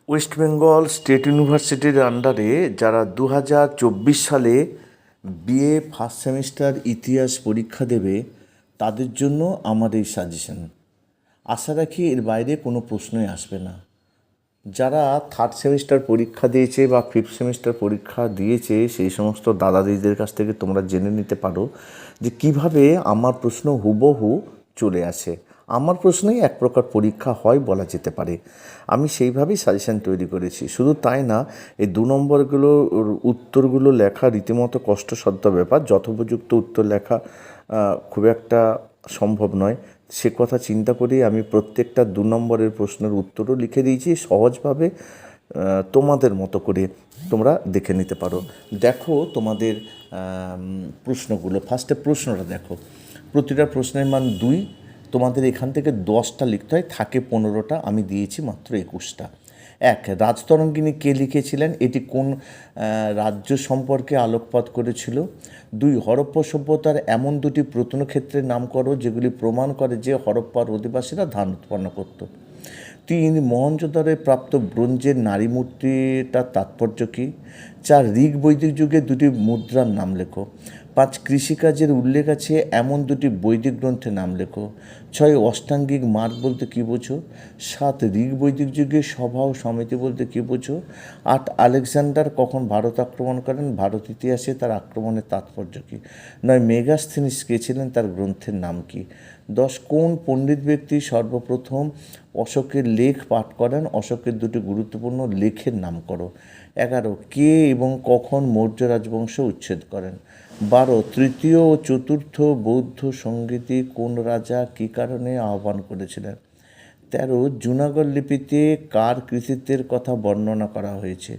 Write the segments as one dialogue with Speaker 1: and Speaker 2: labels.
Speaker 1: West Bengal state ইউনিভার্সিটির আন্ডারে যারা 2024 সালে বিএ ফার্স্ট সেমিস্টার ইতিহাস পরীক্ষা দেবে তাদের জন্য আমার এই সাজেশন। আশা রাখি এর বাইরে কোনো প্রশ্নই আসবে না। যারা থার্ড সেমিস্টার পরীক্ষা দিয়েছে বা ফিফথ সেমিস্টার পরীক্ষা দিয়েছে সেই সমস্ত দাদা দিদিদের কাছ থেকে তোমরা জেনে নিতে পারো যে কিভাবে আমার প্রশ্ন হুবহু চলে আসে। আমার প্রশ্নেই এক প্রকার পরীক্ষা হয় বলা যেতে পারে। আমি সেইভাবেই সাজেশান তৈরি করেছি। শুধু তাই না, এই 2 নম্বরগুলোর উত্তরগুলো লেখা রীতিমতো কষ্টসাধ্য ব্যাপার। যথোপযুক্ত উত্তর লেখা খুব একটা সম্ভব নয়। সে কথা চিন্তা করেই আমি প্রত্যেকটা 2 নম্বরের প্রশ্নের উত্তরও লিখে দিয়েছি সহজভাবে, তোমাদের মতো করে তোমরা দেখে নিতে পারো। দেখো তোমাদের প্রশ্নগুলো। ফার্স্টে প্রশ্নটা দেখো। প্রতিটা প্রশ্নের মান 2। তোমাদের এখান থেকে 10টা লিখতে হয়, থাকে 15টা, আমি দিয়েছি মাত্র 21টা। 1. রাজতরঙ্গিনী কে লিখেছিলেন? এটি কোন রাজ্য সম্পর্কে আলোকপাত করেছিল? 2. হরপ্পা সভ্যতার এমন 2টি প্রত্নক্ষেত্রের নাম করো যেগুলি প্রমাণ করে যে হরপ্পার অধিবাসীরা ধান উৎপন্ন করত। 3. মহেঞ্জোদারোয় প্রাপ্ত ব্রোঞ্জের নারী মূর্তিটার তাৎপর্য কী? 4. ঋগ বৈদিক যুগে 2টি মুদ্রার নাম লেখো। 5. কৃষিকাজের উল্লেখ আছে এমন 2টি বৈদিক গ্রন্থের নাম লেখো। 6. অষ্টাঙ্গিক মার্গ বলতে কী বোঝো? 7. ঋগ বৈদিক যুগে সভা ও সমিতি বলতে কী বোঝো? 8. আলেকজান্ডার কখন ভারত আক্রমণ করেন? ভারত ইতিহাসে তার আক্রমণের তাৎপর্য কী? 9. মেগাস্থেনিস কে ছিলেন? তার গ্রন্থের নাম কী? 10. কোন পণ্ডিত ব্যক্তি সর্বপ্রথম অশোকের লেখ পাঠ করেন? অশোকের 2টি গুরুত্বপূর্ণ লেখের নাম করো। 11. কে এবং কখন মৌর্য রাজবংশ উচ্ছেদ করেন? 12. তৃতীয় ও চতুর্থ বৌদ্ধ সংগীতি কোন রাজা কী কারণে আহ্বান করেছিলেন? 13. জুনাগড় লিপিতে কার কৃতিত্বের কথা বর্ণনা করা হয়েছে?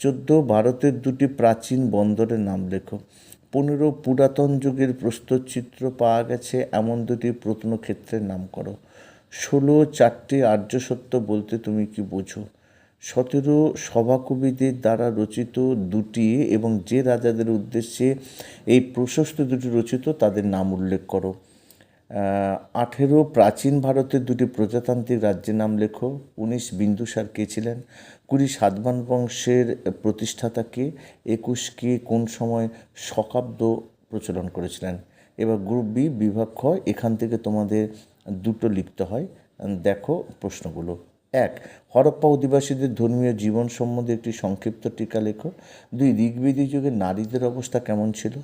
Speaker 1: 14. ভারতের 2টি প্রাচীন বন্দরের নাম লেখো। 15. পুরাতন যুগের প্রস্তরচিত্র পাওয়া গেছে এমন 2টি প্রত্নক্ষেত্রের নাম করো। 16. 4টি আর্য সত্য বলতে তুমি কি বোঝো? 17. সভাকবিদের দ্বারা রচিত 2টি এবং যে রাজাদের উদ্দেশ্যে এই প্রশস্ত 2টি রচিত তাদের নাম উল্লেখ করো। 18. প্রাচীন ভারতের 2টি প্রজাতান্ত্রিক রাজ্যের নাম লেখো। 19. বিন্দুসার কে ছিলেন? 20. সাতবাহন বংশের প্রতিষ্ঠাতা কে? 21. কে কোন সময় শকাব্দ প্রচলন করেছিলেন? এবার গ্রুপ বি বিভাগ খ, এখান থেকে তোমাদের 2টো লিখতে হয়। দেখো প্রশ্নগুলো। 1. হরপ্পা অধিবাসীদের ধর্মীয় জীবন সম্বন্ধে একটি সংক্ষিপ্ত টিকা লেখো। 2. ঋগ্বেদিক যুগে নারীদের অবস্থা কেমন ছিল?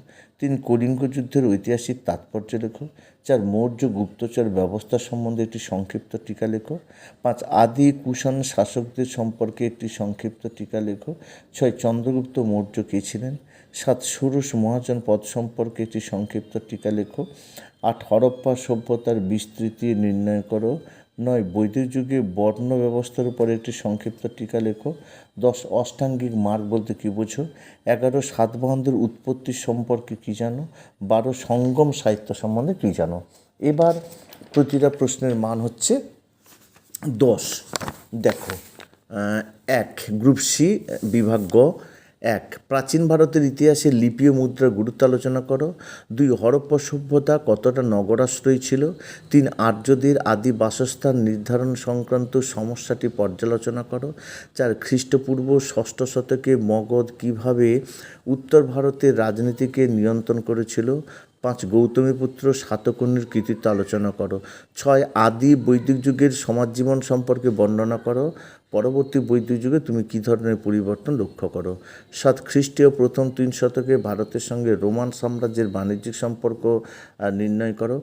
Speaker 1: 3. কলিঙ্গ যুদ্ধের ঐতিহাসিক তাৎপর্য লেখো। 4. মৌর্য গুপ্তচর ব্যবস্থা সম্বন্ধে একটি সংক্ষিপ্ত টিকা লেখো। 5. আদি কুষাণ শাসকদের সম্পর্কে একটি সংক্ষিপ্ত টিকা লেখো। 6. চন্দ্রগুপ্ত মৌর্য কে ছিলেন? 7. ষোড়শ মহাজন পদ সম্পর্কে একটি সংক্ষিপ্ত টিকা লেখো। 8. হরপ্পা সভ্যতার বিস্তৃতি নির্ণয় করো। 9. বৈদিক যুগে বর্ণ ব্যবস্থার উপর একটি সংক্ষিপ্ত টিকা লেখো। 10. অষ্টাঙ্গিক মার্গ বলতে কী বোঝো? 11. সাতবাহনদের উৎপত্তি সম্পর্কে কী জানো? 12. সঙ্গম সাহিত্য সম্বন্ধে কী জানো? এবার প্রতিটা প্রশ্নের মান হচ্ছে 10। দেখো। 1. গ্রুপ সি বিভাগ গ। 1. প্রাচীন ভারতের ইতিহাসে লিপি ও মুদ্রার গুরুত্ব আলোচনা করো। 2. হরপ্পা সভ্যতা কতটা নগরাশ্রয়ী ছিল? 3. আর্যদের আদি বাসস্থান নির্ধারণ সংক্রান্ত সমস্যাটি পর্যালোচনা করো। 4. খ্রিস্টপূর্ব 6ষ্ঠ শতকে মগধ কীভাবে উত্তর ভারতের রাজনীতিকে নিয়ন্ত্রণ করেছিল? 5. গৌতমীপুত্র সাতকর্ণীর কৃতিত্ব আলোচনা করো। 6. আদি বৈদিক যুগের সমাজ জীবন সম্পর্কে বর্ণনা করো। পরবর্তী বৈদিক যুগে তুমি কী ধরনের পরিবর্তন লক্ষ্য করো? 7. খ্রিস্টীয় প্রথম 3 শতকে ভারতের সঙ্গে রোমান সাম্রাজ্যের বাণিজ্যিক সম্পর্ক নির্ণয় করো।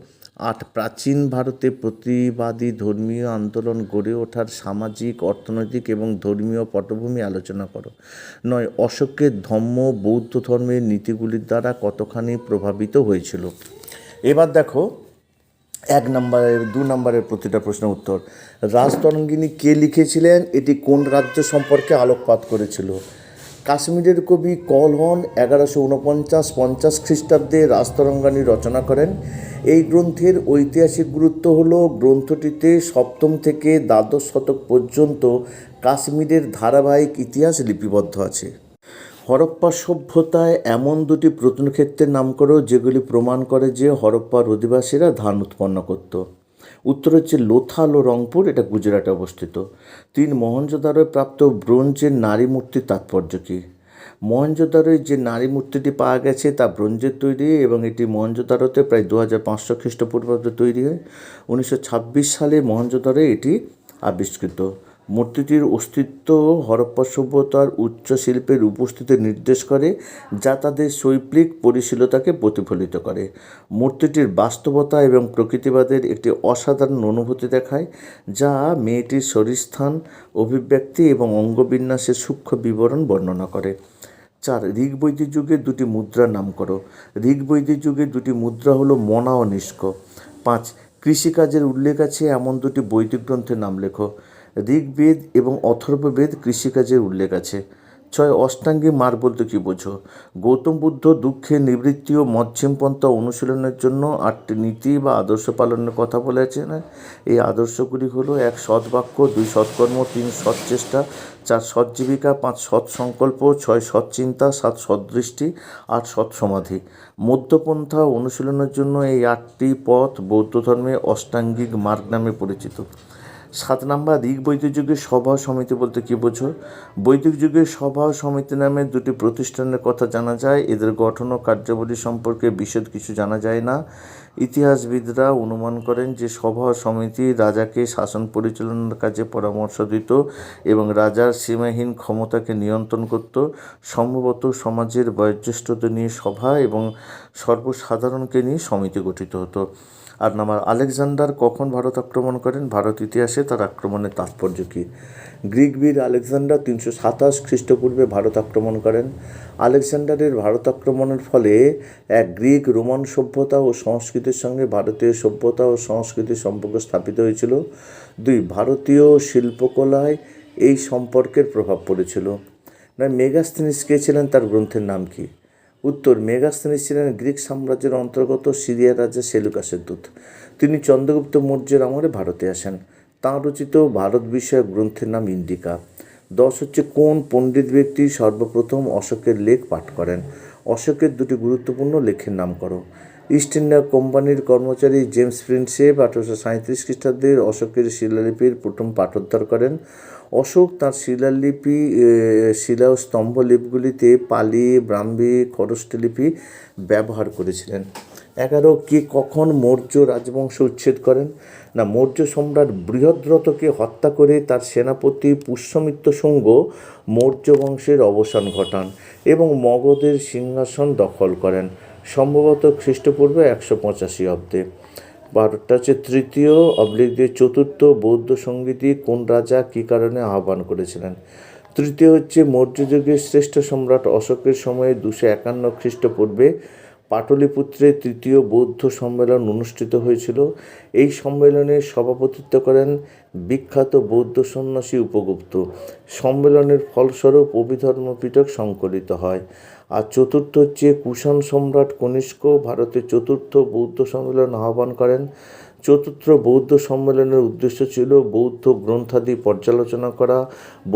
Speaker 1: 8. প্রাচীন ভারতে প্রতিবাদী ধর্মীয় আন্দোলন গড়ে ওঠার সামাজিক, অর্থনৈতিক এবং ধর্মীয় পটভূমি আলোচনা করো। 9. অশোকের ধম্ম বৌদ্ধ ধর্মের নীতিগুলির দ্বারা কতখানি প্রভাবিত হয়েছিল? এবার দেখো 2 নম্বরের প্রতিটা প্রশ্নের উত্তর। রাজতরঙ্গিনী কে লিখেছিলেন? এটি কোন রাজ্য সম্পর্কে আলোকপাত করেছিল? কাশ্মীরের কবি কলহন 1149-50 খ্রিস্টাব্দে রাজতরঙ্গিনী রচনা করেন। এই গ্রন্থের ঐতিহাসিক গুরুত্ব হল গ্রন্থটিতে 7ম থেকে দ্বাদশ শতক পর্যন্ত কাশ্মীরের ধারাবাহিক ইতিহাস লিপিবদ্ধ আছে। হরপ্পা সভ্যতায় এমন 2টি প্রত্নক্ষেত্রের নাম করো যেগুলি প্রমাণ করে যে হরপ্পার অধিবাসীরা ধান উৎপন্ন করত। উত্তর হচ্ছে লোথাল ও রংপুর, এটা গুজরাটে অবস্থিত। 3 মহেঞ্জোদারোয় প্রাপ্ত ব্রোঞ্জের নারী মূর্তির তাৎপর্য কী? মহেঞ্জোদারোয় যে নারী মূর্তিটি পাওয়া গেছে তা ব্রোঞ্জের তৈরি এবং এটি মহেঞ্জোদারোতে প্রায় 2500 খ্রিস্টপূর্বাব্দে তৈরি হয়। 1926 সালে মহেঞ্জোদারোয় এটি আবিষ্কৃত। মূর্তিটির অস্তিত্ব হরপ্পা সভ্যতার উচ্চ শিল্পের উপস্থিতি নির্দেশ করে, যা তাদের শৈল্পিক পরিশীলতাকে প্রতিফলিত করে। মূর্তিটির বাস্তবতা এবং প্রকৃতিবাদের একটি অসাধারণ অনুভূতি দেখায়, যা মেয়েটির শরীরস্থান, অভিব্যক্তি এবং অঙ্গবিন্যাসের সূক্ষ্ম বিবরণ বর্ণনা করে। 4 ঋগ্বৈদিক যুগের 2টি মুদ্রার নাম করো। ঋগ্বৈদিক যুগের 2টি মুদ্রা হলো মনা ও নিষ্ক। 5 কৃষিকাজের উল্লেখ আছে এমন 2টি বৈদিক গ্রন্থের নাম লেখো। ঋগ্বেদ এবং অথর্ববেদ কৃষিকাজের উল্লেখ আছে। 6 অষ্টাঙ্গিক মার্গ বলতে কী বোঝো? গৌতম বুদ্ধ দুঃখের নিবৃত্তি ও মধ্যম পন্থা অনুশীলনের জন্য 8টি নীতি বা আদর্শ পালনের কথা বলেছেন। এই আদর্শগুলি হলো: 1 সৎবাক্য, 2 সৎকর্ম, 3 সৎ চেষ্টা, 4 সৎ জীবিকা, 5 সৎ সংকল্প, 6 সৎ চিন্তা, 7 সৎ দৃষ্টি, 8 সৎ সমাধি। মধ্যপন্থা অনুশীলনের জন্য এই 8টি পথ বৌদ্ধ ধর্মে অষ্টাঙ্গিক মার্গ নামে পরিচিত। 7 নাম্বার ঋগ্বৈদিক যুগের সভা সমিতি বলতে কী বোঝো? বৈদিক যুগের সভা সমিতি নামে 2টি প্রতিষ্ঠানের কথা জানা যায়। এদের গঠন ও কার্যাবলী সম্পর্কে বিশদ কিছু জানা যায় না। ইতিহাসবিদরা অনুমান করেন যে সভা সমিতি রাজাকে শাসন পরিচালনার কাজে পরামর্শ দিত এবং রাজার সীমাহীন ক্ষমতাকে নিয়ন্ত্রণ করত। সম্ভবত সমাজের বয়োজ্যেষ্ঠদের নিয়ে সভা এবং সর্বসাধারণকে নিয়ে সমিতি গঠিত হতো। 8 নাম্বার আলেকজান্ডার কখন ভারত আক্রমণ করেন? ভারত ইতিহাসে তার আক্রমণের তাৎপর্য কী? গ্রিক বীর আলেকজান্ডার 327 খ্রিস্টপূর্বে ভারত আক্রমণ করেন। আলেকজান্ডারের ভারত আক্রমণের ফলে এক গ্রিক রোমান সভ্যতা ও সংস্কৃতির সঙ্গে ভারতীয় সভ্যতা ও সংস্কৃতির সম্পর্ক স্থাপিত হয়েছিল। 2 ভারতীয় শিল্পকলায় এই সম্পর্কের প্রভাব পড়েছিল। মেগাস্থেনিস কে ছিলেন, তার গ্রন্থের নাম কী? উত্তর মেগাস্থেনিস ছিলেন গ্রিক সাম্রাজ্যের অন্তর্গত সিরিয়ার রাজা সেলুকাসের দূত। তিনি চন্দ্রগুপ্ত মৌর্যের আমলে ভারতে আসেন। তাঁর রচিত ভারত বিষয়ক গ্রন্থের নাম ইন্ডিকা। 10 হচ্ছে কোন পণ্ডিত ব্যক্তি সর্বপ্রথম অশোকের লেখ পাঠ করেন? অশোকের 2টি গুরুত্বপূর্ণ লেখের নাম করো। ইস্ট ইন্ডিয়া কোম্পানির কর্মচারী জেমস প্রিন্সেপ 1837 খ্রিস্টাব্দে অশোকের শিলালিপির প্রথম পাঠোদ্ধার করেন। অশোক তাঁর শিলা ও স্তম্ভলিপিগুলিতে পালি, ব্রাহ্মী, খরষ্টি লিপি ব্যবহার করেছিলেন। 11 কে কখন মৌর্য রাজবংশ উচ্ছেদ করেন? না, মৌর্য সম্রাট বৃহদ্রথকে হত্যা করে তার সেনাপতি পুষ্যমিত্র শুঙ্গ মৌর্য বংশের অবসান ঘটান এবং মগধের সিংহাসন দখল করেন, সম্ভবত খ্রিস্টপূর্ব 185 অব্দে। 12টা হচ্ছে 3য়/4 বৌদ্ধ সঙ্গীতি কোন রাজা কী কারণে আহ্বান করেছিলেন? 3য় হচ্ছে মৌর্য যুগের শ্রেষ্ঠ সম্রাট অশোকের সময়ে 251 খ্রিস্টপূর্বে পাটলিপুত্রে 3য় বৌদ্ধ সম্মেলন অনুষ্ঠিত হয়েছিল। এই সম্মেলনে সভাপতিত্ব করেন বিখ্যাত বৌদ্ধ সন্ন্যাসী উপগুপ্ত। সম্মেলনের ফলস্বরূপ অভিধর্ম পিটক সংকলিত হয়। আর 4র্থ হচ্ছে কুষাণ সম্রাট কনিষ্ক ভারতের 4র্থ বৌদ্ধ সম্মেলন আহ্বান করেন। 4র্থ বৌদ্ধ সম্মেলনের উদ্দেশ্য ছিল বৌদ্ধ গ্রন্থাদি পর্যালোচনা করা,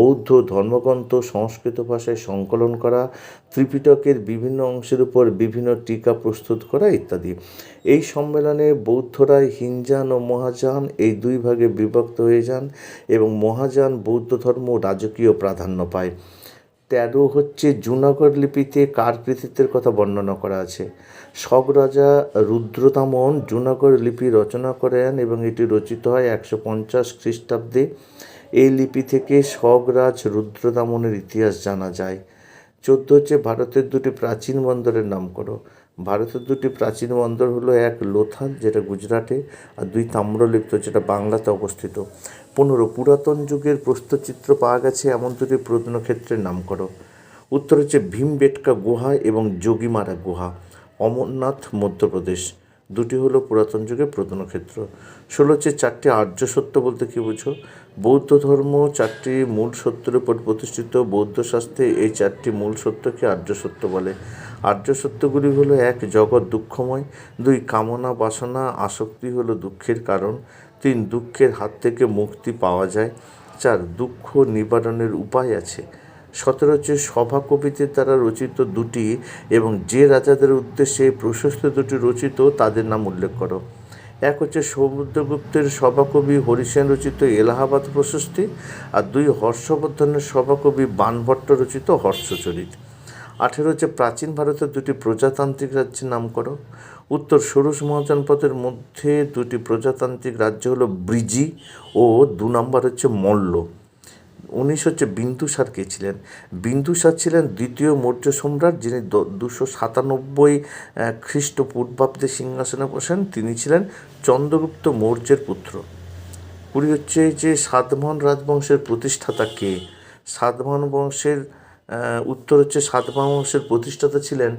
Speaker 1: বৌদ্ধ ধর্মগ্রন্থ সংস্কৃত ভাষায় সংকলন করা, ত্রিপিটকের বিভিন্ন অংশের উপর বিভিন্ন টিকা প্রস্তুত করা ইত্যাদি। এই সম্মেলনে বৌদ্ধরা হিনজান ও মহাযান এই 2 ভাগে বিভক্ত হয়ে যান এবং মহাযান বৌদ্ধ ধর্ম রাজকীয় প্রাধান্য পায়। 13 হচ্ছে জুনাগড় লিপিতে কার কৃতিত্বের কথা বর্ণনা করা আছে? শক রাজা রুদ্রতামন জুনাগড় লিপি রচনা করেন এবং এটি রচিত হয় 150 খ্রিস্টাব্দে। এই লিপি থেকে শকরাজ রুদ্রতামনের ইতিহাস জানা যায়। 14 হচ্ছে ভারতের 2টি প্রাচীন বন্দরের নাম করো। ভারতের 2টি প্রাচীন বন্দর হলো 1 লোথাল, যেটা গুজরাটে, আর 2 তাম্রলিপ্ত, যেটা বাংলাতে অবস্থিত। 15 পুরাতন যুগের প্রস্তরচিত্র পাওয়া গেছে এমন 2টি প্রত্নক্ষেত্রের নাম করো। উত্তর হচ্ছে ভীমবেটকা গুহা এবং যোগীমারা গুহা, অমরনাথ, মধ্যপ্রদেশ। 2টি হলো পুরাতন যুগের প্রত্নক্ষেত্র। 16 হচ্ছে 4টি আর্য সত্য বলতে কী বুঝো? বৌদ্ধ ধর্ম 4টি মূল সত্যের উপর প্রতিষ্ঠিত। বৌদ্ধ শাস্ত্রে এই 4টি মূল সত্যকে আর্য সত্য বলে। আর্য সত্যগুলি হলো: 1 জগৎ দুঃখময়, 2 কামনা বাসনা আসক্তি হলো দুঃখের কারণ, 3 দুঃখের হাত থেকে মুক্তি পাওয়া যায়, 4 দুঃখ নিবারণের উপায় আছে। 17 হচ্ছে সভা কবিদের দ্বারা রচিত 2টি এবং যে রাজাদের উদ্দেশ্যে প্রশস্ত 2টি রচিত তাদের নাম উল্লেখ করো। এক হচ্ছে সমুদ্রগুপ্তের সভাকবি হরিসেন রচিত এলাহাবাদ প্রশস্তি, আর 2 হর্ষবর্ধনের সভাকবি বাণভট্ট রচিত হর্ষচরিত। 18 হচ্ছে প্রাচীন ভারতের 2টি প্রজাতান্ত্রিক রাজ্যের নাম করো। উত্তর, ষোড়শ মহাজনপদের মধ্যে 2টি প্রজাতান্ত্রিক রাজ্য হলো ব্রিজি ও 2 নম্বর হচ্ছে মল্ল। 19 হচ্ছে বিন্দুসার কে ছিলেন? বিন্দুসার ছিলেন দ্বিতীয় মৌর্য সম্রাট, যিনি 297 খ্রিস্টপূর্বাব্দে সিংহাসনে বসেন। তিনি ছিলেন চন্দ্রগুপ্ত মৌর্যের পুত্র। 20 হচ্ছে যে সাতবাহন রাজবংশের প্রতিষ্ঠাতা কে? সাতবাহন বংশের উত্তর হচ্ছে সাতবাহন বংশের প্রতিষ্ঠাতা ছিলেন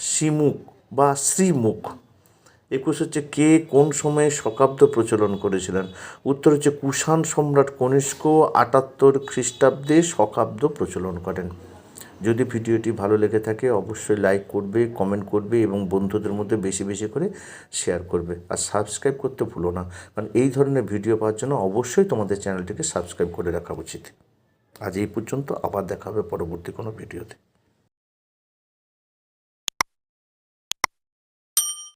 Speaker 1: শ্রীমুখ বা শ্রীমুখ। 21 হচ্ছে কে কোন সময়ে শকাব্দ প্রচলন করেছিলেন? উত্তর হচ্ছে কুষাণ সম্রাট কনিষ্ক 78 খ্রিস্টাব্দে শকাব্দ প্রচলন করেন। যদি ভিডিওটি ভালো লেগে থাকে অবশ্যই লাইক করবে, কমেন্ট করবে এবং বন্ধুদের মধ্যে বেশি বেশি করে শেয়ার করবে। আর সাবস্ক্রাইব করতে ভুলো না, কারণ এই ধরনের ভিডিও পাওয়ার জন্য অবশ্যই তোমাদের চ্যানেলটিকে সাবস্ক্রাইব করে রাখা উচিত। আজ এই পর্যন্ত, আবার দেখা হবে পরবর্তী কোনো ভিডিওতে।